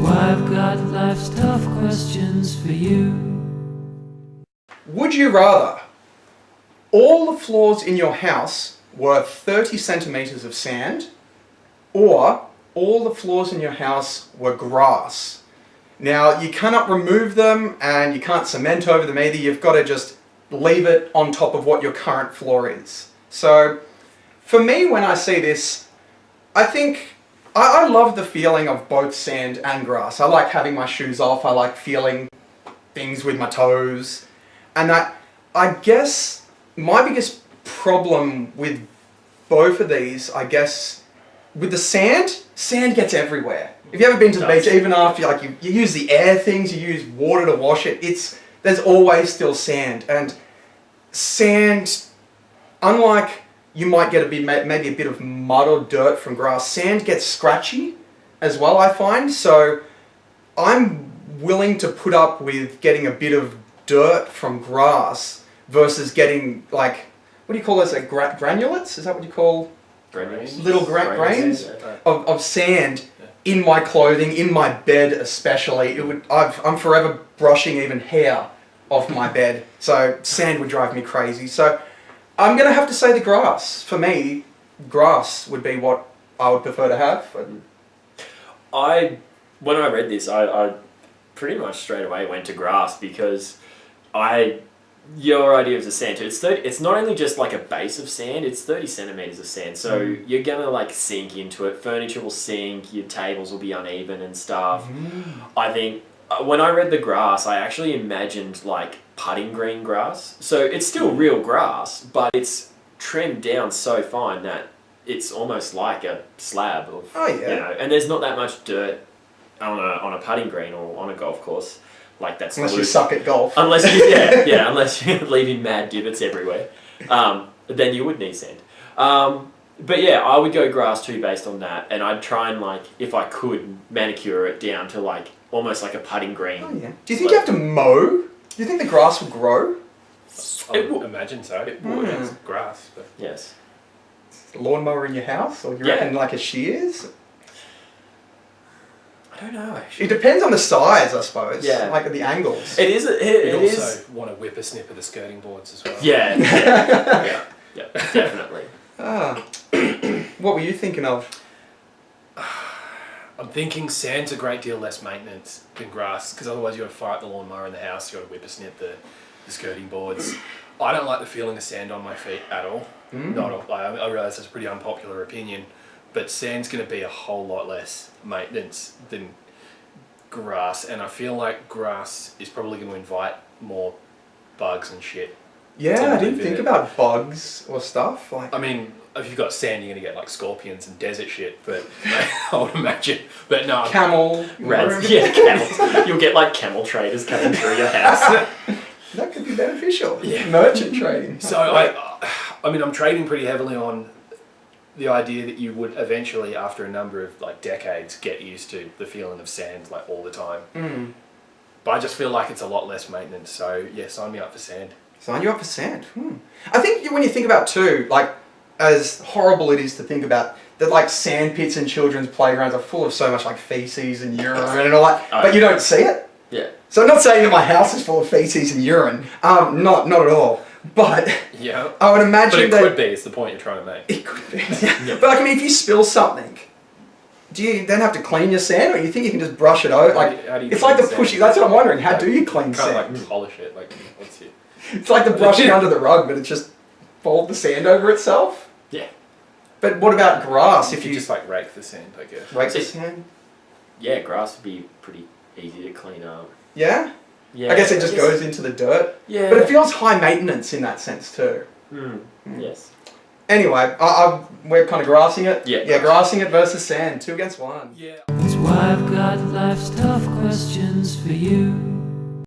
why I've got life's tough questions for you. Would you rather all the floors in your house were 30 centimeters of sand, or all the floors in your house were grass? Now, you cannot remove them and you can't cement over them either. You've got to just leave it on top of what your current floor is. So, for me, when I see this, I think I love the feeling of both sand and grass. I like having my shoes off. I like feeling things with my toes. And that, I guess, my biggest problem with both of these, I guess, with the sand gets everywhere. If you've ever been to the beach, even after you use the air things, you use water to wash it, there's always still sand. And sand, unlike you might get maybe a bit of mud or dirt from grass, sand gets scratchy as well, I find. So I'm willing to put up with getting a bit of dirt from grass versus getting, like, what do you call those, like granulates? Is that what you call? Grains. Little grains of sand in my clothing, in my bed especially. I'm forever brushing even hair off my bed. So sand would drive me crazy. So I'm going to have to say the grass. For me, grass would be what I would prefer to have. When I read this, I pretty much straight away went to grass because your idea of the sand too. It's not only just like a base of sand, it's 30 centimeters of sand. So you're gonna like sink into it. Furniture will sink, your tables will be uneven and stuff. I think when I read the grass, I actually imagined like putting green grass. So it's still real grass, but it's trimmed down so fine that it's almost like a slab of, and there's not that much dirt on a putting green or on a golf course. Like that's unless you suck at golf. Unless you're leaving mad divots everywhere, then you would need sand. But yeah, I would go grass too based on that, and I'd try and like, if I could, manicure it down to like almost like a putting green. Oh yeah. Do you think you have to mow? Do you think the grass will grow? I would imagine so. It would. It's grass, but yes. Lawnmower in your house, or you reckon like a shears? I don't know. Actually. It depends on the size, I suppose. Yeah. Like the angles. It is. It also is. Want to whippersnip of the skirting boards as well. Yeah, definitely. What were you thinking of? I'm thinking sand's a great deal less maintenance than grass, because otherwise you got to fire up the lawnmower in the house, you got to whippersnip the skirting boards. I don't like the feeling of sand on my feet at all. Not all. I realise that's a pretty unpopular opinion, but sand's going to be a whole lot less maintenance than grass, and I feel like grass is probably going to invite more bugs and shit. Yeah, I didn't think about bugs or stuff. Like, I mean, if you've got sand, you're going to get like scorpions and desert shit, but I would imagine. But no. Camel. Rats. Yeah, camels. You'll get like camel traders coming through your house. That could be beneficial. Yeah. Merchant trading. So I mean, I'm trading pretty heavily on the idea that you would eventually, after a number of like decades, get used to the feeling of sand like all the time. But I just feel like it's a lot less maintenance. So yeah, sign me up for sand. Sign you up for sand. I think when you think about too, like, as horrible it is to think about, that like sand pits and children's playgrounds are full of so much like feces and urine and all that, but you don't see it. Yeah. So I'm not saying that my house is full of feces and urine. Not at all. But yeah, I would imagine but it could be. It's the point you're trying to make. It could be. Yeah. But like, I mean, if you spill something, do you then have to clean your sand, or you think you can just brush it over? Like, how do you it's like the sand? pushing. That's what I'm wondering. How do you clean You can't sand? like polish it. Like, what's it? It's like the brushing under the rug, but it's just fold the sand over itself. Yeah. But what about grass? If you just like rake the sand, I guess. rake the sand. Yeah, grass would be pretty easy to clean up. Yeah. Yeah. I guess it just goes into the dirt. Yeah. But it feels high maintenance in that sense too. Yes. Anyway, we're kind of grassing it. Yeah. Grassing it versus sand. 2 against 1. Yeah. That's why I've got life's tough questions for you.